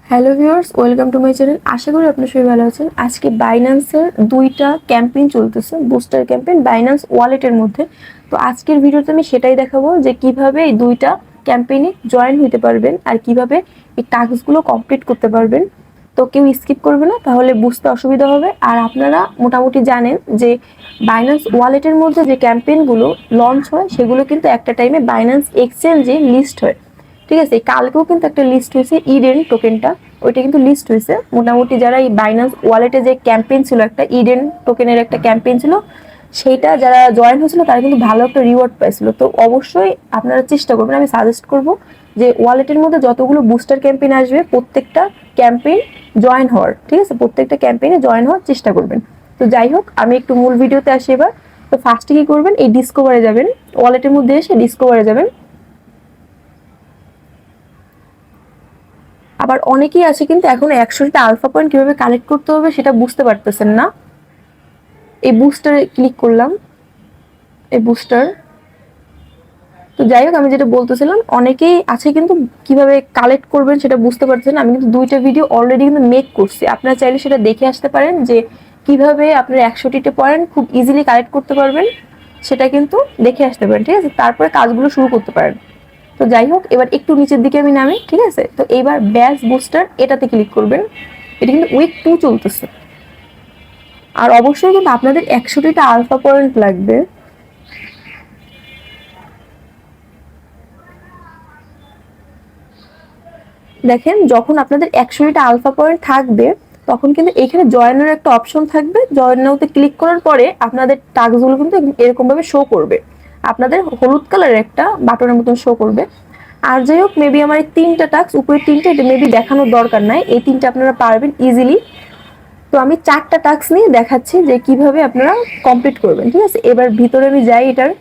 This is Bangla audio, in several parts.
Hello viewers, welcome to my channel. আশা করি আপনারা সবাই ভালো আছেন। আজকে বাইন্যান্সের দুইটা ক্যাম্পেইন চলতেছে, বুস্টার ক্যাম্পেইন বাইন্যান্স ওয়ালেটের মধ্যে। তো আজকের ভিডিওতে আমি সেটাই দেখাবো যে কিভাবে এই দুইটা ক্যাম্পেইনে জয়েন হতে পারবেন আর কিভাবে এই টাস্কগুলো কমপ্লিট করতে পারবেন। তো কেউ স্কিপ করবে না, তাহলে বুঝতে অসুবিধা হবে। আর আপনারা মোটামুটি জানেন যে বাইন্যান্স ওয়ালেটের মধ্যে যে ক্যাম্পেইনগুলো লঞ্চ হয় সেগুলো কিন্তু একটা টাইমে বাইন্যান্স এক্সচেঞ্জে লিস্ট হয়। ঠিক আছে, কালকেও কিন্তু একটা লিস্ট হয়েছে ইডেন টোকেনটা, ওইটা কিন্তু লিস্ট হয়েছে। মোটামুটি যারা এই বাইন্যান্স ওয়ালেটে যে ক্যাম্পেইন ছিল, একটা ইডেন টোকেনের একটা ক্যাম্পেইন ছিল, সেইটা যারা জয়েন হয়েছিল তারা কিন্তু ভালো একটা রিওয়ার্ড পাইছিল। তো অবশ্যই আপনারা চেষ্টা করবেন, আমি সাজেস্ট করব যে ওয়ালেটের মধ্যে যতগুলো বুস্টার ক্যাম্পেইন আসবে প্রত্যেকটা ক্যাম্পেইন জয়েন হওয়ার, ঠিক আছে, প্রত্যেকটা ক্যাম্পেইনে জয়েন হওয়ার চেষ্টা করবেন। তো যাই হোক, আমি একটু মূল ভিডিওতে আসি এবার। তো ফার্স্টে কি করবেন, এই ডিসকভারে যাবেন, ওয়ালেটের মধ্যে এসে ডিসকভারে যাবেন। আবার অনেকেই আছে কিন্তু এখন 100টা আলফা পয়েন্ট কিভাবে কালেক্ট করতে হবে সেটা বুঝতে পারতেছেন না। এই বুস্টারে ক্লিক করলাম, এই বুস্টার। তো যাই হোক, আমি যেটা বলতেছিলাম, অনেকেই আছে কিন্তু কিভাবে কালেক্ট করবেন সেটা বুঝতে পারছেন। আমি কিন্তু দুইটা ভিডিও অলরেডি কিন্তু মেক করছি, আপনারা চাইলে সেটা দেখে আসতে পারেন যে কিভাবে আপনার 100টা পয়েন্ট খুব ইজিলি কালেক্ট করতে পারবেন, সেটা কিন্তু দেখে আসতে পারেন। ঠিক আছে, তারপরে কাজগুলো শুরু করতে পারেন। তো যাই হোক, এবার একটু নিচের দিকে আমি নামি। ঠিক আছে, তো এইবার ব্যাচ বুস্টার এটাতে ক্লিক করবেন। এটা কিন্তু উইক 2 চলতেছে। আর অবশ্যই কিন্তু আপনাদের 100টা আলফা পয়েন্ট লাগবে। দেখেন, যখন আপনাদের 100টা আলফা পয়েন্ট থাকবে তখন কিন্তু এখানে জয়েনের একটা অপশন থাকবে। জয়েন নাওতে ক্লিক করার পরে আপনাদের টাস্কগুলো কিন্তু এরকম ভাবে শো করবে, আপনাদের হলুদ কালারের একটা বাটনের মতন শো করবে। আর যাই হোক, মেবি আমার এই 3টা টাস্ক, উপরে 3টা, এটা মেবি দেখানোর দরকার নাই, এই 3টা আপনারা পারবেন ইজিলি। তো আমি 4টা টাস্ক নিয়ে দেখাচ্ছি যে কিভাবে আপনারা কমপ্লিট করবেন। ঠিক আছে, এবার ভিতরে আমি যাই এটার।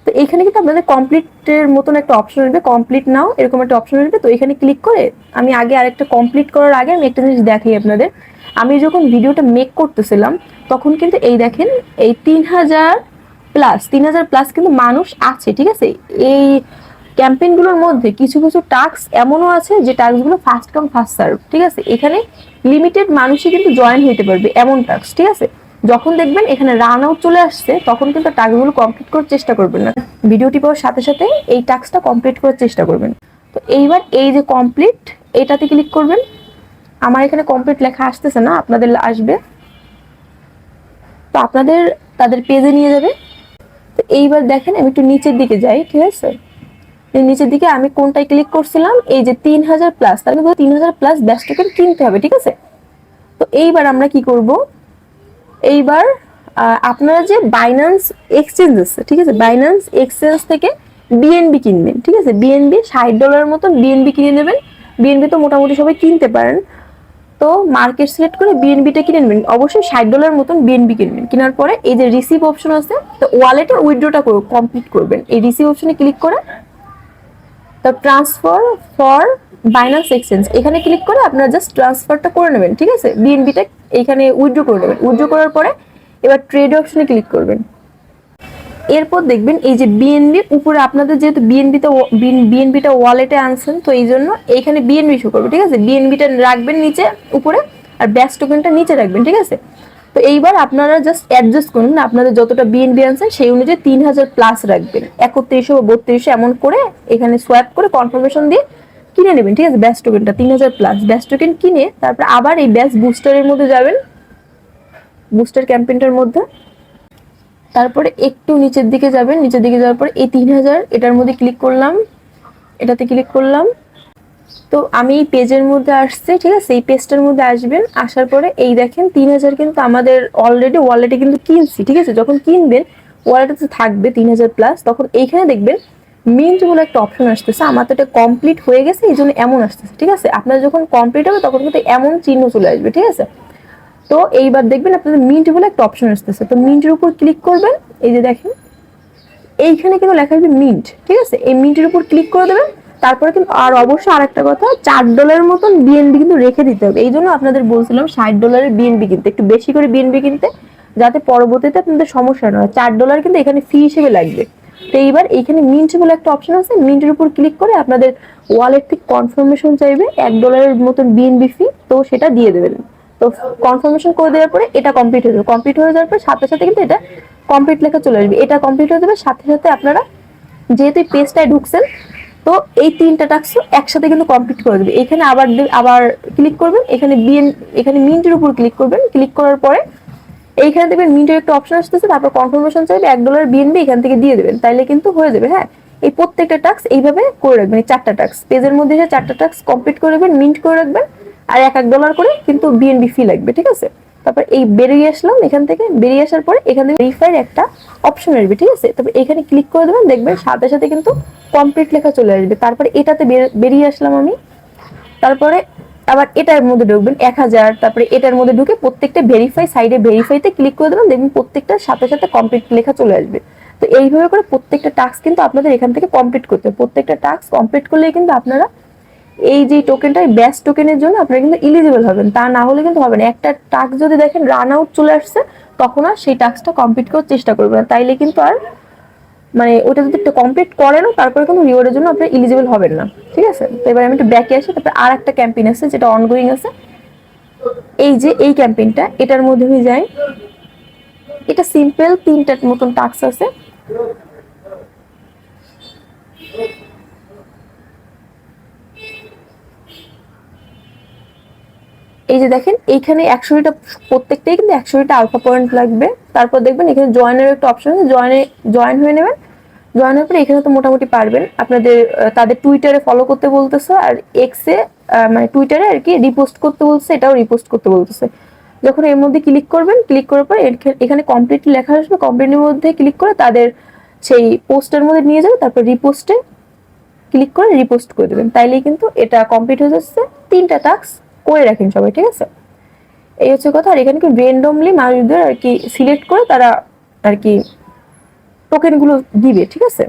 তো এখানে কিন্তু আপনাদের কমপ্লিটের মতন একটা অপশন আসবে, কমপ্লিট নাও এরকম একটা অপশন আসবে। তো এখানে ক্লিক করে আমি আগে আরেকটা কমপ্লিট করার আগে আমি একটা জিনিস দেখাই আপনাদের। আমি যখন ভিডিওটা মেক করতেছিলাম তখন কিন্তু এই দেখেন, এই 3000 প্লাস কিন্তু মানুষ আছে। ঠিক আছে, এই ক্যাম্পেইনগুলোর মধ্যে কিছু কিছু টাস্ক এমনও আছে যে টাস্কগুলো ফার্স্ট কাম ফার্স্ট সার্ভ। ঠিক আছে, এখানে লিমিটেড মানুষই কিন্তু জয়েন হইতে পারবে এমন টাস্ক। ঠিক আছে, যখন দেখবেন এখানে রান আউট চলে আসছে তখন কিন্তু টাস্কগুলো কমপ্লিট করার চেষ্টা করবেন না, ভিডিওটি পাওয়ার সাথে সাথে এই টাস্কটা কমপ্লিট করার চেষ্টা করবেন। তো এইবার এই যে কমপ্লিট, এটাতে ক্লিক করবেন। আমার এখানে কমপ্লিট লেখা আসতেছে না, আপনাদের আসবে। তো আপনাদের তাদের পেজে নিয়ে যাবে। তো এইবার দেখেন, আমি একটু নিচের দিকে যাই। ঠিক আছে, নিচের দিকে আমি কোনটায় ক্লিক করছিলাম, এই যে 3000 প্লাস, তার মানে 3000 প্লাস ব্যাচ টোকেন কিনতে হবে। ঠিক আছে, তো এইবার আমরা কি করব, এইবার আপনারা যে বাইন্যান্স এক্সচেঞ্জ আছে, ঠিক আছে, বাইন্যান্স এক্সচেঞ্জ থেকে বিএনবি কিনবেন। ঠিক আছে, বিএনবি $60 মতন বিএনবি কিনে নেবেন। বিএনবি তো মোটামুটি সবাই কিনতে পারেন। তো মার্কেট সিলেক্ট করে বিএনবিটা কিনে নেবেন, অবশ্যই $60 মতন বিএনবি কিনবেন। কেনার পরে এই যে রিসিভ অপশন আছে, তো ওয়ালেটে উইথড্রটা কমপ্লিট করবেন। এই রিসিভ অপশনে ক্লিক করে তো ট্রান্সফার ফর বাইন্যান্স এক্সচেঞ্জ এখানে ক্লিক করে আপনারা জাস্ট ট্রান্সফারটা করে নেবেন। ঠিক আছে, বিএনবিটা এখানে উইথড্র করে নেবেন। উইথড্র করার পরে এবার ট্রেড অপশনে ক্লিক করবেন। এরপর দেখবেন এই যে বিএনবি উপরে, আপনাদের যেহেতু বিএনবিটা ওয়ালেটে আনছেন, তো এই জন্য এইখানে বিএনবি শো করবে। ঠিক আছে, বিএনবিটা রাখবেন নিচে উপরে, আর ব্যাচ টোকেনটা নিচে রাখবেন। ঠিক আছে, তো এইবার আপনারা জাস্ট অ্যাডজাস্ট করুন, আপনাদের যতটা বিএনবি আনছেন সেই অনুযায়ী 3000 প্লাস রাখবেন, 3100 বা 3200 এমন করে এখানে সোয়াপ করে কনফার্মেশন দিয়ে কিনে নেবেন। ঠিক আছে, ব্যাচ টোকেনটা 3000 প্লাস ব্যাচ টোকেন কিনে তারপর আবার এই ব্যাচ বুস্টারের মধ্যে যাবেন, বুস্টার ক্যাম্পেইনটার মধ্যে। তারপরে একটু নিচের দিকে যাবেন, নিচের দিকে যাওয়ার পরে এই 3000 এটার মধ্যে ক্লিক করলাম, এটাতে ক্লিক করলাম। তো আমি এই পেজের মধ্যে আসছে। ঠিক আছে, এই পেজটার মধ্যে আসবেন, আসার পরে এই দেখেন 3000 কিন্তু আমাদের অলরেডি ওয়ালেটে কিন্তু কিনছি। ঠিক আছে, যখন কিনবেন ওয়ালেটে তো থাকবে 3000 প্লাস, তখন এইখানে দেখবেন মিন্ট বলে একটা অপশন আসতেছে। আমার তো এটা কমপ্লিট হয়ে গেছে, এই জন্য এমন আসতেছে। ঠিক আছে, আপনার যখন কমপ্লিট হবে তখন কিন্তু এমন চিহ্ন চলে আসবে। ঠিক আছে, তো এইবার দেখবেন আপনাদের মিন্ট বলে একটা অপশন আসতেছে, তো মিন্টের উপর ক্লিক করবেন। এই যে দেখেন এইখানে কিন্তু লেখা আসবে মিন্ট। ঠিক আছে, এই মিন্টের উপর ক্লিক করে দেবেন। তারপরে কিন্তু আর অবশ্যই আরেকটা কথা, $4 মতন বিএনবি কিন্তু রেখে দিতে হবে। এই জন্য আপনাদের বলছিলাম $60 বিএনবি কিনতে, একটু বেশি করে বিএনবি কিনতে, যাতে পরবর্তীতে আপনাদের সমস্যা না হয়। $4 কিন্তু এখানে ফি হিসেবে লাগবে। তো এইবার এইখানে মিন্ট বলে একটা অপশন আছে, মিন্টের উপর ক্লিক করে আপনাদের ওয়ালেট থেকে কনফার্মেশন চাইবে $1 মতন বিএনবি ফি, তো সেটা দিয়ে দেবেন। তো কনফার্মেশন করে দেওয়ার পরে এটা কমপ্লিট হয়ে যাবে। কমপ্লিট হয়ে যাওয়ার পর সাথে সাথে কিন্তু এটা কমপ্লিট লেখা চলে আসবে। এটা কমপ্লিট হয়ে যাবে সাথে সাথে আপনারা যেহেতু পেজটায় ঢুকছেন, তো এই 3টা টাস্ক একসাথে কিন্তু কমপ্লিট করে দেবে। এখানে আবার আবার ক্লিক করবেন, এখানে মিন্টের উপর ক্লিক করবেন। ক্লিক করার পরে এইখানে দেখবেন মিন্টের একটা অপশন আসতেছে, তারপর কনফার্মেশন চাইবে $1 বিএনবি এখান থেকে দিয়ে দেবেন, তাইলে কিন্তু হয়ে যাবে। হ্যাঁ, এই প্রত্যেকটা টাস্ক এইভাবে করে রাখবেন। এই 4টা টাস্ক পেজের মধ্যে এসে 4টা টাস্ক কমপ্লিট করে রাখবেন, মিন্ট করে রাখবেন, আর $1 করে কিন্তু বিএনবি ফি লাগবে, ঠিক আছে। তারপর এই বেরিয়ে আসলাম, এখান থেকে বেরিয়ে আসার পরে এখান থেকে ভেরিফাইড একটা অপশন আসবে, ঠিক আছে। তারপর এখানে ক্লিক করে দেবেন, দেখবেন সাথে সাথে কিন্তু কমপ্লিট লেখা চলে আসবে। তারপরে এটাতে বেরিয়ে আসলাম আমি, তারপরে আবার এটার মধ্যে ঢুকবেন 1000, তারপরে এটার মধ্যে ঢুকে প্রত্যেকটা ভেরিফাই সাইডে ভেরিফাইতে ক্লিক করে দেবেন, দেখবেন প্রত্যেকটার সাথে সাথে কমপ্লিট লেখা চলে আসবে। তো এইভাবে করে প্রত্যেকটা টাস্ক কিন্তু আপনাদের এখান থেকে কমপ্লিট করতে হবে। প্রত্যেকটা টাস্ক কমপ্লিট করলেই কিন্তু আপনারা এই যে টোকেনটা, ব্যাস টোকেনের জন্য আপনারা কিন্তু ইলিজিবল হবেন, তা না হলে কিন্তু হবে না। একটা টাস্ক যদি দেখেন রান আউট চলে আসছে, তখন আর সেই টাস্কটা কমপ্লিট করার চেষ্টা করবেন না, তাইলে কিন্তু আর মানে ওটা যদি একটু কমপ্লিট করেন তারপরে কোনো রিওয়ার্ডের জন্য আপনি এলিজিবল হবেন না, ঠিক আছে। তো এবার আমি একটু ব্যাকে আসি, তারপরে আর একটা ক্যাম্পেইন আছে যেটা অনগোয়িং আছে। এই যে এই ক্যাম্পেইনটা, এটার মধ্যে আমি যাই। এটা সিম্পল 3টা মতন টাস্ক আছে। এই যে দেখেন এইখানে 100টা, প্রত্যেকটাই কিন্তু 100টা আলফা পয়েন্ট লাগবে। তারপর দেখবেন এখানে জয়েনের একটা অপশন আছে, জয়েন হয়ে নেবেন। জয়েন হওয়ার পরে এখানে তো মোটামুটি পারবেন। আপনাদের তাদের টুইটারে ফলো করতে বলতেছে, আর এক্সে মানে টুইটারে আর কি রিপোস্ট করতে বলছে, এটাও রিপোস্ট করতে বলতেছে। যখন এর মধ্যে ক্লিক করবেন, ক্লিক করার পর এখানে কমপ্লিট লেখা আসবে, কমপ্লিটের মধ্যে ক্লিক করে তাদের সেই পোস্টের মধ্যে নিয়ে যাবে, তারপর রিপোস্টে ক্লিক করে রিপোস্ট করে দেবেন, তাইলেই কিন্তু এটা কমপ্লিট হয়ে যাচ্ছে। 3টা টাস্ক করে রাখেন সবাই, ঠিক আছে। এই হচ্ছে কথা। আর এখানে কি র্যান্ডমলি মানুষদের আর কি সিলেক্ট করে তারা আর কি টোকেন গুলো দিবে, ঠিক আছে।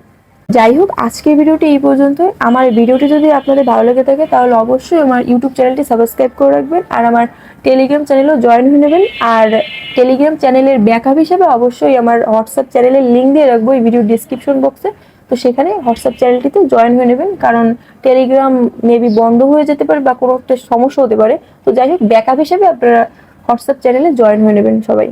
যাই হোক, আজকের ভিডিওটি এই পর্যন্তই। আমার ভিডিওটি যদি আপনাদের ভালো লেগে থাকে তাহলে অবশ্যই আমার ইউটিউব চ্যানেলটি সাবস্ক্রাইব করে রাখবেন, আর আমার টেলিগ্রাম চ্যানেলেও জয়েন হয়ে নেবেন। আর টেলিগ্রাম চ্যানেলের ব্যাকআপ হিসেবে অবশ্যই আমার হোয়াটসঅ্যাপ চ্যানেলের লিঙ্ক দিয়ে রাখবো এই ভিডিও ডিসক্রিপশন বক্সে। তো সেখানে হোয়াটসঅ্যাপ চ্যানেলটিতে জয়েন হয়ে নেবেন, কারণ টেলিগ্রাম মেবি বন্ধ হয়ে যেতে পারে বা কোনো একটা সমস্যা হতে পারে। তো যাই হোক, ব্যাকআপ হিসেবে আপনারা হোয়াটসঅ্যাপ চ্যানেলে জয়েন হয়ে নেবেন সবাই।